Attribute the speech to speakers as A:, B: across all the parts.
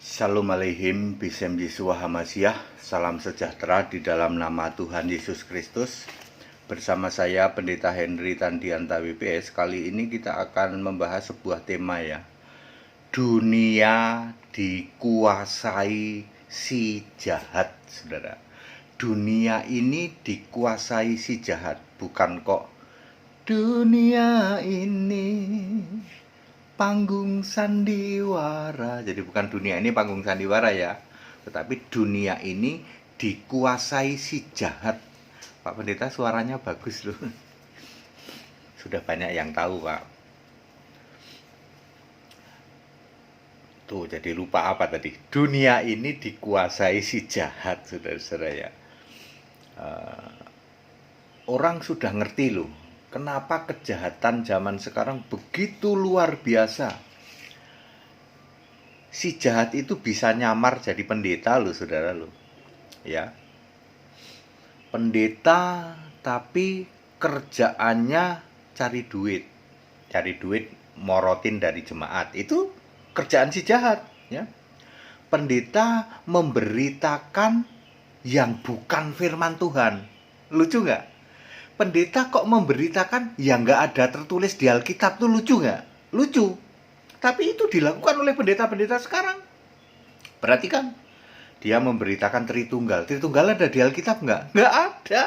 A: Shalom Aleihim, Bisem Yeshua Hamasyah. Salam sejahtera di dalam nama Tuhan Yesus Kristus. Bersama saya Pendeta Henry Tandianta WPS. Kali ini kita akan membahas sebuah tema ya. Dunia dikuasai si jahat, saudara. Dunia ini dikuasai si jahat, bukan kok dunia ini panggung sandiwara. Jadi bukan dunia ini panggung sandiwara ya, tetapi dunia ini dikuasai si jahat. Pak Pendeta suaranya bagus loh. Sudah banyak yang tahu Pak. Tuh jadi lupa apa tadi. Dunia ini dikuasai si jahat, saudara-saudara ya. Orang sudah ngerti loh, kenapa kejahatan zaman sekarang begitu luar biasa. Si jahat itu bisa nyamar jadi pendeta loh, saudara loh. Ya. Pendeta tapi kerjaannya cari duit. Cari duit morotin dari jemaat. Itu kerjaan si jahat, ya. Pendeta memberitakan yang bukan firman Tuhan. Lucu nggak? Pendeta kok memberitakan yang nggak ada tertulis di Alkitab, tuh lucu nggak? Lucu. Tapi itu dilakukan oleh pendeta-pendeta sekarang. Perhatikan, dia memberitakan Tritunggal. Tritunggal ada di Alkitab nggak? Nggak ada.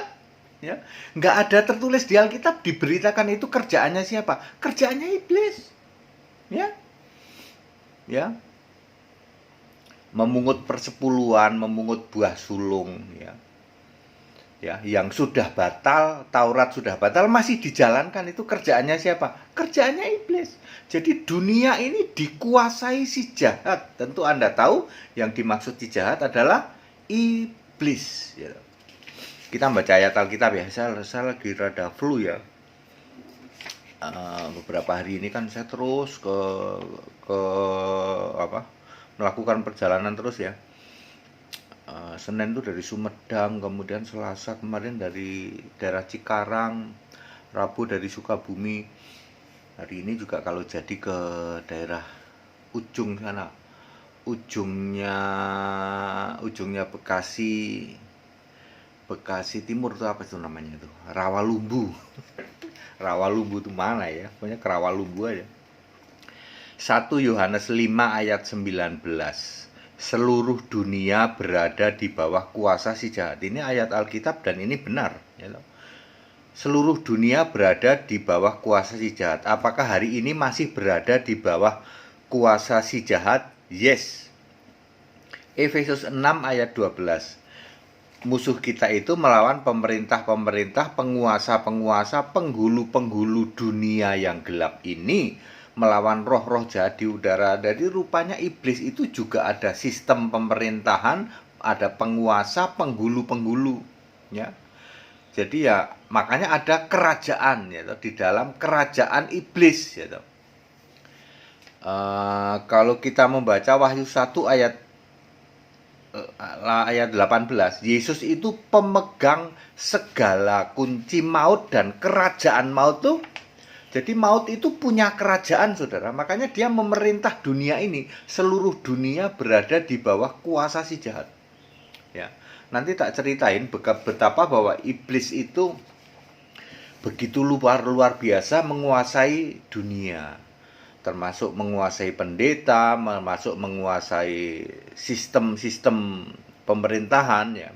A: Ya, nggak ada tertulis di Alkitab. Diberitakan itu kerjaannya siapa? Kerjaannya iblis. Ya, ya. Memungut persepuluhan, memungut buah sulung. Ya, yang sudah batal, Taurat sudah batal, masih dijalankan. Itu kerjaannya siapa? Kerjaannya iblis. Jadi dunia ini dikuasai si jahat. Tentu Anda tahu yang dimaksud si jahat adalah iblis. Ya. Kita baca ayat Alkitab ya. Saya lagi rada flu ya. Beberapa hari ini kan saya terus melakukan perjalanan terus ya. Senin itu dari Sumedang, kemudian Selasa kemarin dari daerah Cikarang, Rabu dari Sukabumi. Hari ini juga kalau jadi ke daerah ujung sana, ujungnya Bekasi Timur itu apa itu namanya itu? Rawalumbu. Rawalumbu itu mana ya? Pokoknya ke Rawalumbu aja. 1 Yohanes 5 ayat 19. Seluruh dunia berada di bawah kuasa si jahat. Ini ayat Alkitab dan ini benar. Seluruh dunia berada di bawah kuasa si jahat. Apakah hari ini masih berada di bawah kuasa si jahat? Yes. Efesus 6 ayat 12. Musuh kita itu melawan pemerintah-pemerintah, penguasa-penguasa, penghulu-penghulu dunia yang gelap ini, melawan roh-roh jahat di udara. Jadi rupanya iblis itu juga ada sistem pemerintahan, ada penguasa, penghulu-penghulu, ya. Jadi ya makanya ada kerajaan ya, di dalam kerajaan iblis ya. Kalau kita membaca Wahyu 1 ayat 18, Yesus itu pemegang segala kunci maut dan kerajaan maut tuh. Jadi maut itu punya kerajaan, saudara. Makanya dia memerintah dunia ini. Seluruh dunia berada di bawah kuasa si jahat. Ya, nanti tak ceritain betapa bahwa iblis itu begitu luar biasa menguasai dunia. Termasuk menguasai pendeta, termasuk menguasai sistem-sistem pemerintahan. Ya.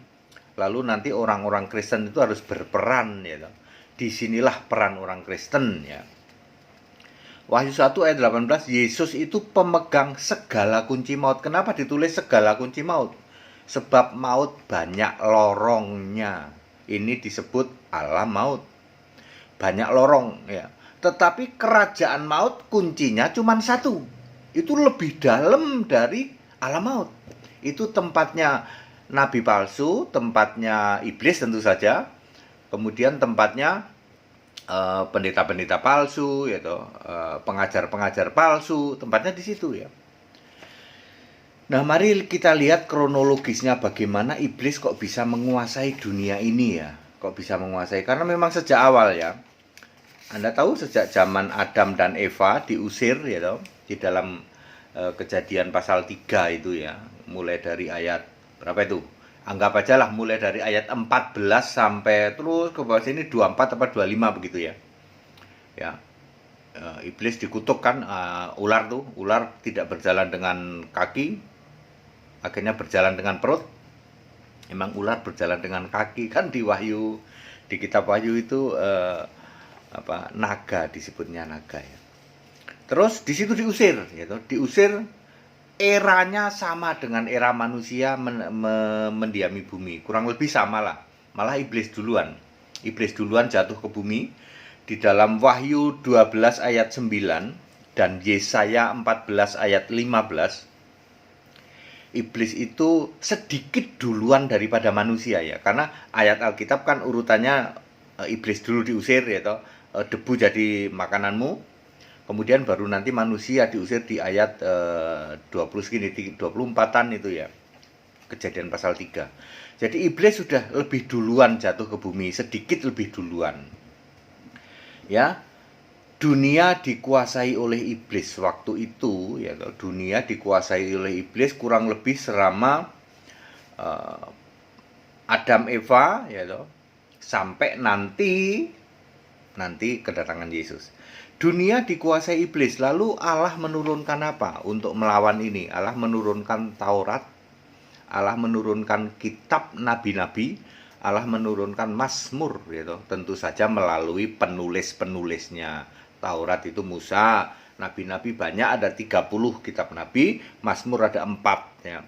A: Lalu nanti orang-orang Kristen itu harus berperan, ya. Disinilah peran orang Kristen ya. Wahyu 1 ayat 18, Yesus itu pemegang segala kunci maut. Kenapa ditulis segala kunci maut? Sebab maut banyak lorongnya. Ini disebut alam maut. Banyak lorong ya. Tetapi kerajaan maut kuncinya cuma satu. Itu lebih dalam dari alam maut. Itu tempatnya nabi palsu, tempatnya iblis tentu saja. Kemudian tempatnya pendeta-pendeta palsu, yaitu pengajar-pengajar palsu, tempatnya di situ ya. Nah, mari kita lihat kronologisnya bagaimana iblis kok bisa menguasai dunia ini ya. Kok bisa menguasai? Karena memang sejak awal ya. Anda tahu sejak zaman Adam dan Eva diusir ya, di dalam Kejadian pasal 3 itu ya, mulai dari ayat berapa itu? Anggap aja lah mulai dari ayat 14 sampai terus ke bawah sini 24 atau 25 begitu ya. Ya. Iblis dikutuk kan, ular tidak berjalan dengan kaki, akhirnya berjalan dengan perut. Emang ular berjalan dengan kaki kan di kitab Wahyu itu naga, disebutnya naga ya. Terus di situ diusir, gitu. Diusir, eranya sama dengan era manusia mendiami bumi, kurang lebih sama lah. Malah iblis duluan jatuh ke bumi. Di dalam Wahyu 12 ayat 9 dan Yesaya 14 ayat 15, iblis itu sedikit duluan daripada manusia ya. Karena ayat Alkitab kan urutannya iblis dulu diusir ya toh, debu jadi makananmu. Kemudian baru nanti manusia diusir di ayat 24-an itu ya. Kejadian pasal 3. Jadi iblis sudah lebih duluan jatuh ke bumi, sedikit lebih duluan. Ya. Dunia dikuasai oleh iblis waktu itu ya, dunia dikuasai oleh iblis kurang lebih selama Adam Eva ya toh, sampai nanti kedatangan Yesus. Dunia dikuasai iblis, lalu Allah menurunkan apa untuk melawan ini? Allah menurunkan Taurat, Allah menurunkan kitab nabi-nabi, Allah menurunkan Mazmur gitu. Tentu saja melalui penulis-penulisnya. Taurat itu Musa, nabi-nabi banyak, ada 30 kitab nabi, Mazmur ada 4 ya,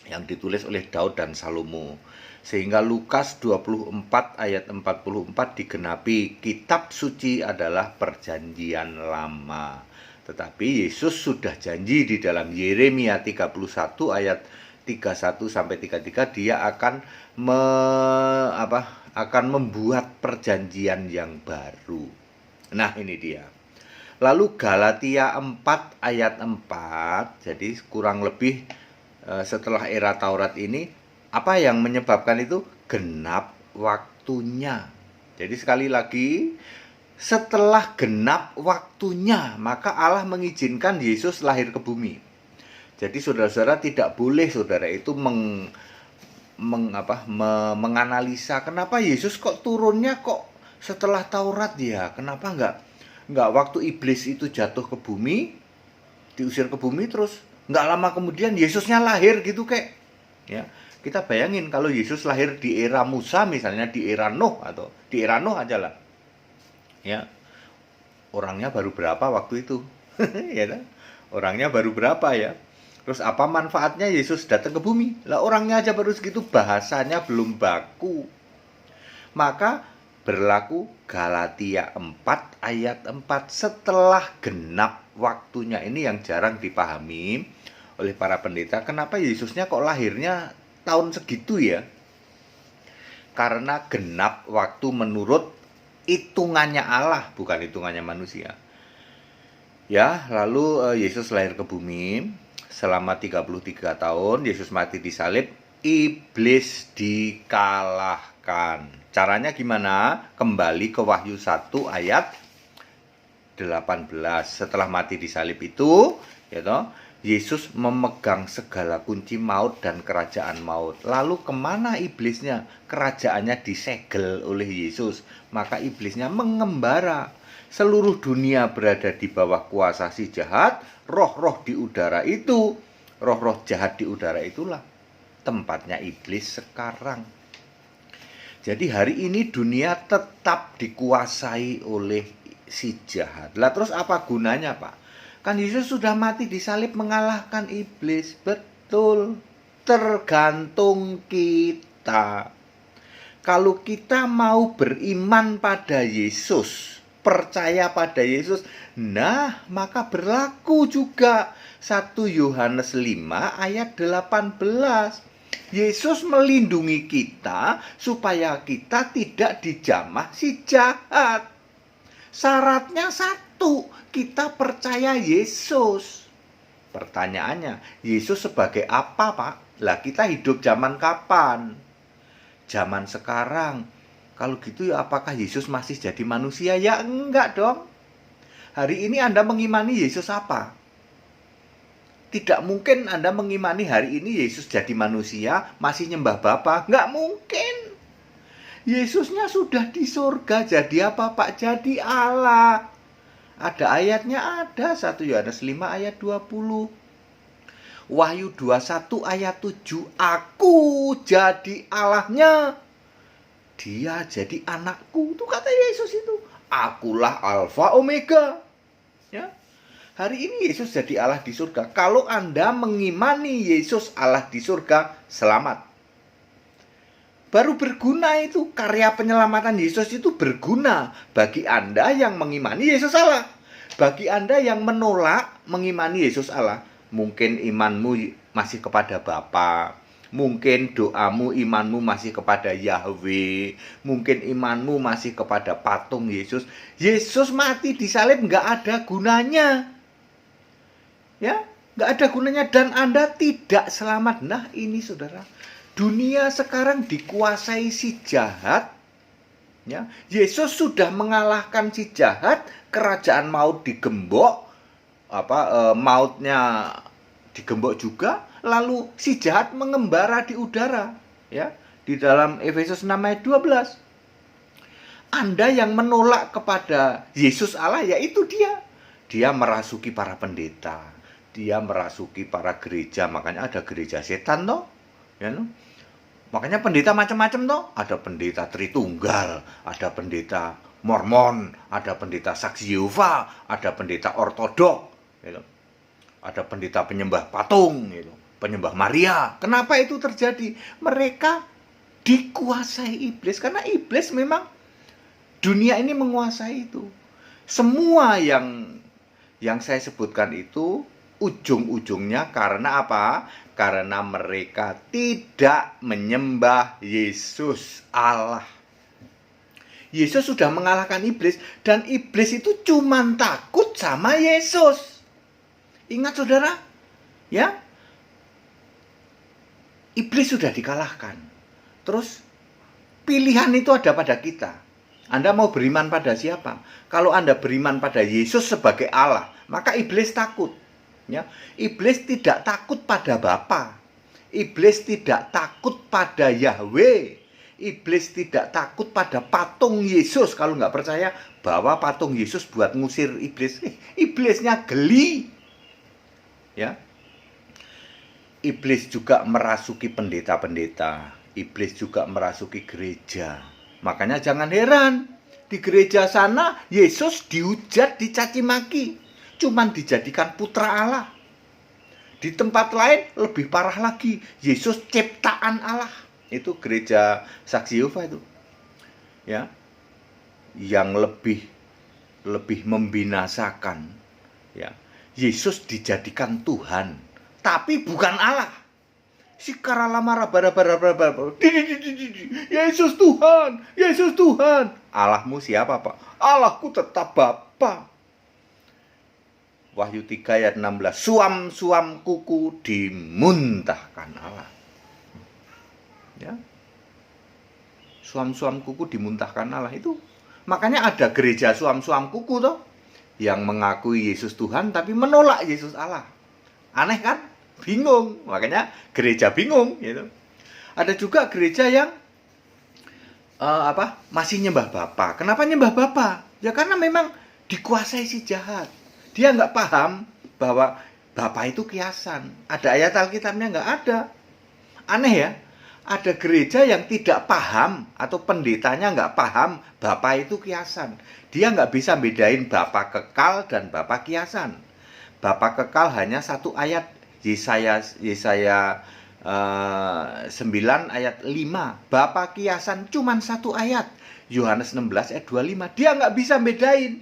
A: yang ditulis oleh Daud dan Salomo. Sehingga Lukas 24 ayat 44 digenapi, kitab suci adalah perjanjian lama. Tetapi Yesus sudah janji di dalam Yeremia 31 ayat 31 sampai 33, dia akan membuat perjanjian yang baru. Nah, ini dia. Lalu Galatia 4 ayat 4, jadi kurang lebih setelah era Taurat ini, apa yang menyebabkan itu? Genap waktunya. Jadi sekali lagi, setelah genap waktunya, maka Allah mengizinkan Yesus lahir ke bumi. Jadi saudara-saudara tidak boleh saudara itu menganalisa kenapa Yesus kok turunnya kok setelah Taurat ya? Kenapa enggak waktu iblis itu jatuh ke bumi, diusir ke bumi, terus enggak lama kemudian Yesusnya lahir gitu kayak ya. Kita bayangin kalau Yesus lahir di era Musa misalnya, di era Nuh atau di era Nuh aja lah. Ya. Orangnya baru berapa waktu itu? Ya kan? Orangnya baru berapa ya? Terus apa manfaatnya Yesus datang ke bumi? Lah orangnya aja baru segitu, bahasanya belum baku. Maka berlaku Galatia 4 ayat 4, setelah genap waktunya. Ini yang jarang dipahami oleh para pendeta. Kenapa Yesusnya kok lahirnya tahun segitu ya? Karena genap waktu menurut hitungannya Allah, bukan hitungannya manusia. Ya, lalu Yesus lahir ke bumi selama 33 tahun, Yesus mati disalib, iblis dikalahkan. Caranya gimana? Kembali ke Wahyu 1 ayat 18. Setelah mati disalib itu, ya toh, Yesus memegang segala kunci maut dan kerajaan maut. Lalu kemana iblisnya? Kerajaannya disegel oleh Yesus. Maka iblisnya mengembara. Seluruh dunia berada di bawah kuasa si jahat. Roh-roh di udara itu, roh-roh jahat di udara itulah tempatnya iblis sekarang. Jadi hari ini dunia tetap dikuasai oleh si jahat. Lah terus apa gunanya, Pak? Kan Yesus sudah mati disalib mengalahkan iblis. Betul. Tergantung kita. Kalau kita mau beriman pada Yesus, percaya pada Yesus, nah maka berlaku juga 1 Yohanes 5 ayat 18. Yesus melindungi kita supaya kita tidak dijamah si jahat. Syaratnya satu, kita percaya Yesus. Pertanyaannya, Yesus sebagai apa, Pak? Lah kita hidup zaman kapan? Zaman sekarang. Kalau gitu ya apakah Yesus masih jadi manusia? Ya enggak dong. Hari ini Anda mengimani Yesus apa? Tidak mungkin Anda mengimani hari ini Yesus jadi manusia, masih nyembah Bapa. Nggak mungkin. Yesusnya sudah di surga, jadi apa Pak? Jadi Allah. Ada ayatnya, ada 1 Yohanes 5 ayat 20. Wahyu 21 ayat 7. Aku jadi Allahnya, dia jadi anakku. Itu kata Yesus itu. Akulah Alfa Omega. Ya. Hari ini Yesus jadi Allah di surga. Kalau Anda mengimani Yesus Allah di surga, selamat. Baru berguna itu. Karya penyelamatan Yesus itu berguna bagi Anda yang mengimani Yesus Allah. Bagi Anda yang menolak mengimani Yesus Allah, mungkin imanmu masih kepada Bapa. Mungkin doamu, imanmu masih kepada Yahweh. Mungkin imanmu masih kepada patung Yesus. Yesus mati di salib nggak ada gunanya. Ya, nggak ada gunanya dan Anda tidak selamat. Nah ini saudara, dunia sekarang dikuasai si jahat. Ya, Yesus sudah mengalahkan si jahat, kerajaan maut digembok, mautnya digembok juga, lalu si jahat mengembara di udara. Ya, di dalam Efesus 6 ayat 12. Anda yang menolak kepada Yesus Allah, yaitu dia merasuki para pendeta. Dia merasuki para gereja, makanya ada gereja setan toh, ya, no? Makanya pendeta macam-macam toh, ada pendeta Tritunggal, ada pendeta Mormon, ada pendeta Saksi Yehova, ada pendeta Ortodok, ya, no? Ada pendeta penyembah patung, ya, no? Penyembah Maria. Kenapa itu terjadi? Mereka dikuasai iblis, karena iblis memang dunia ini menguasai itu. Semua yang saya sebutkan itu ujung-ujungnya karena apa? Karena mereka tidak menyembah Yesus Allah. Yesus sudah mengalahkan iblis dan iblis itu cuma takut sama Yesus. Ingat saudara, ya? Iblis sudah dikalahkan. Terus pilihan itu ada pada kita. Anda mau beriman pada siapa? Kalau Anda beriman pada Yesus sebagai Allah, maka iblis takut. Ya, iblis tidak takut pada Bapa. Iblis tidak takut pada Yahweh. Iblis tidak takut pada patung Yesus. Kalau nggak percaya, bawa patung Yesus buat ngusir iblis. Iblisnya geli. Ya, iblis juga merasuki pendeta-pendeta. Iblis juga merasuki gereja. Makanya jangan heran, di gereja sana Yesus dihujat, dicaci maki. Cuman dijadikan putra Allah. Di tempat lain lebih parah lagi, Yesus ciptaan Allah. Itu gereja Saksi Yehova itu. Ya. Yang lebih membinasakan, ya. Yesus dijadikan Tuhan, tapi bukan Allah. Si karalamara bara. Yesus Tuhan, Yesus Tuhan. Allahmu siapa, Pak? Allahku tetap Bapa. Wahyu 3 ayat 16. Suam-suam kuku dimuntahkan Allah. Ya. Suam-suam kuku dimuntahkan Allah itu. Makanya ada gereja suam-suam kuku toh, yang mengakui Yesus Tuhan tapi menolak Yesus Allah. Aneh kan? Bingung. Makanya gereja bingung gitu. Ada juga gereja yang masih nyembah Bapa. Kenapa nyembah Bapa? Ya karena memang dikuasai si jahat. Dia nggak paham bahwa Bapa itu kiasan. Ada ayat Alkitabnya nggak ada. Aneh ya. Ada gereja yang tidak paham atau pendetanya nggak paham Bapa itu kiasan. Dia nggak bisa bedain Bapa kekal dan Bapa kiasan. Bapa kekal hanya satu ayat. Yesaya 9 ayat 5. Bapa kiasan cuma satu ayat. Yohanes 16 ayat 25. Dia nggak bisa bedain.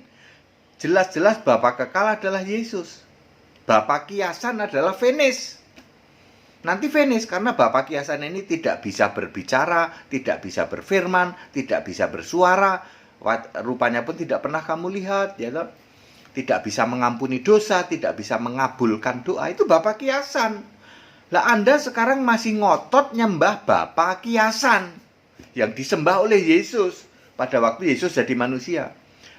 A: Jelas-jelas Bapa kekal adalah Yesus. Bapa kiasan adalah Venis. Nanti Venis, karena Bapa kiasan ini tidak bisa berbicara, tidak bisa berfirman, tidak bisa bersuara. Rupanya pun tidak pernah kamu lihat, ya toh? Tidak bisa mengampuni dosa, tidak bisa mengabulkan doa. Itu Bapa kiasan. Lah Anda sekarang masih ngotot nyembah Bapa kiasan yang disembah oleh Yesus pada waktu Yesus jadi manusia.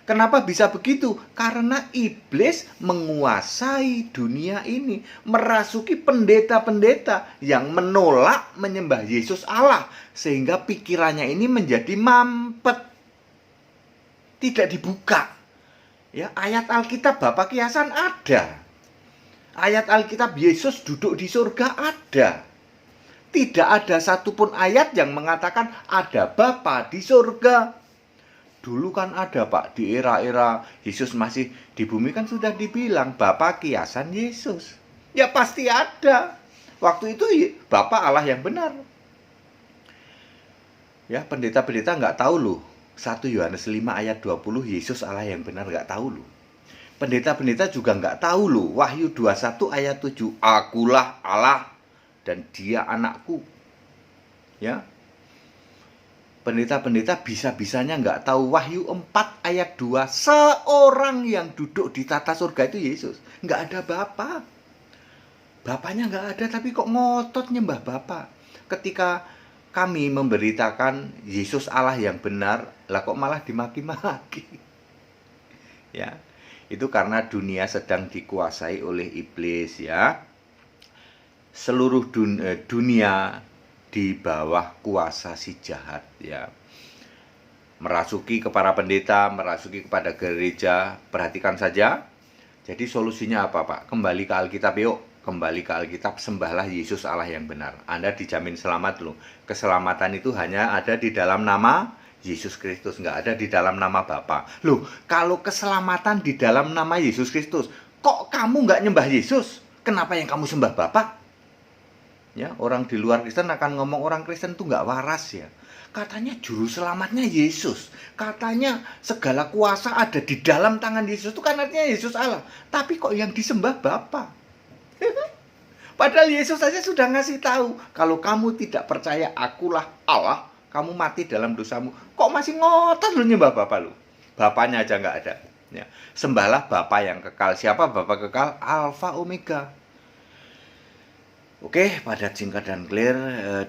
A: Kenapa bisa begitu? Karena iblis menguasai dunia ini, merasuki pendeta-pendeta yang menolak menyembah Yesus Allah, sehingga pikirannya ini menjadi mampet, tidak dibuka. Ya, ayat Alkitab Bapa Kiasan ada. Ayat Alkitab Yesus duduk di surga ada. Tidak ada satupun ayat yang mengatakan ada Bapa di surga. Dulu kan ada, Pak, di era-era Yesus masih di bumi kan sudah dibilang Bapa Kiasan Yesus. Ya pasti ada. Waktu itu Bapa Allah yang benar. Ya, pendeta-pendeta nggak tahu loh. 1 Yohanes 5 ayat 20 Yesus Allah yang benar, nggak tahu loh. Pendeta-pendeta juga nggak tahu loh. Wahyu 21 ayat 7, Akulah Allah dan dia anakku. Ya. Pendeta-pendeta bisa-bisanya nggak tahu Wahyu 4 ayat 2, seorang yang duduk di tata surga itu Yesus. Nggak ada Bapa. Bapaknya nggak ada, tapi kok ngotot nyembah Bapa. Ketika kami memberitakan Yesus Allah yang benar, lah kok malah dimaki-maki. Ya, itu karena dunia sedang dikuasai oleh iblis, ya. Seluruh dunia di bawah kuasa si jahat, ya. Merasuki kepada pendeta, merasuki kepada gereja. Perhatikan saja. Jadi solusinya apa, Pak? Kembali ke Alkitab yuk. Kembali ke Alkitab, sembahlah Yesus Allah yang benar. Anda dijamin selamat loh. Keselamatan itu hanya ada di dalam nama Yesus Kristus, nggak ada di dalam nama Bapa. Loh, kalau keselamatan di dalam nama Yesus Kristus, kok kamu nggak nyembah Yesus? Kenapa yang kamu sembah Bapa? Ya, orang di luar Kristen akan ngomong orang Kristen tuh nggak waras, ya. Katanya juru selamatnya Yesus. Katanya segala kuasa ada di dalam tangan Yesus. Itu kan artinya Yesus Allah. Tapi kok yang disembah Bapa? Padahal Yesus saja sudah ngasih tahu, kalau kamu tidak percaya akulah Allah, kamu mati dalam dosamu. Kok masih ngotot lu nyembah Bapa lu? Bapaknya aja nggak ada. Ya. Sembahlah Bapa yang kekal. Siapa Bapa kekal? Alfa Omega. Oke, padat, singkat dan clear.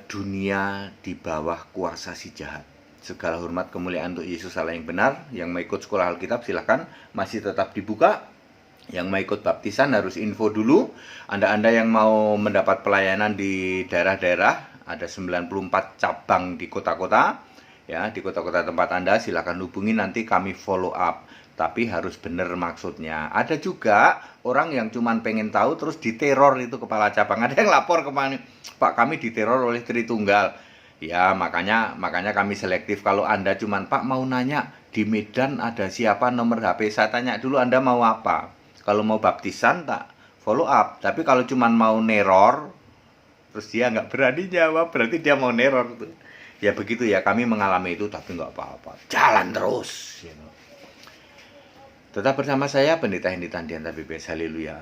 A: Dunia di bawah kuasa si jahat. Segala hormat kemuliaan untuk Yesus Allah yang benar. Yang mau ikut sekolah Alkitab silahkan, masih tetap dibuka. Yang mau ikut baptisan harus info dulu. Anda yang mau mendapat pelayanan di daerah-daerah, ada 94 cabang di kota-kota. Ya, di kota-kota tempat Anda silahkan hubungi, nanti kami follow up. Tapi harus benar maksudnya. Ada juga orang yang cuma pengen tahu terus diteror itu kepala cabang. Ada yang lapor kemana, Pak, kami diteror oleh Tritunggal. Ya, makanya kami selektif. Kalau Anda cuma, Pak, mau nanya di Medan ada siapa nomor HP, saya tanya dulu Anda mau apa. Kalau mau baptisan tak follow up. Tapi kalau cuma mau neror, terus dia nggak berani jawab, berarti dia mau neror tuh. Ya begitu ya, kami mengalami itu, tapi nggak apa-apa. Jalan terus. Tetap bersama saya, Pendeta Hendy Tandian, BPS. Haleluya.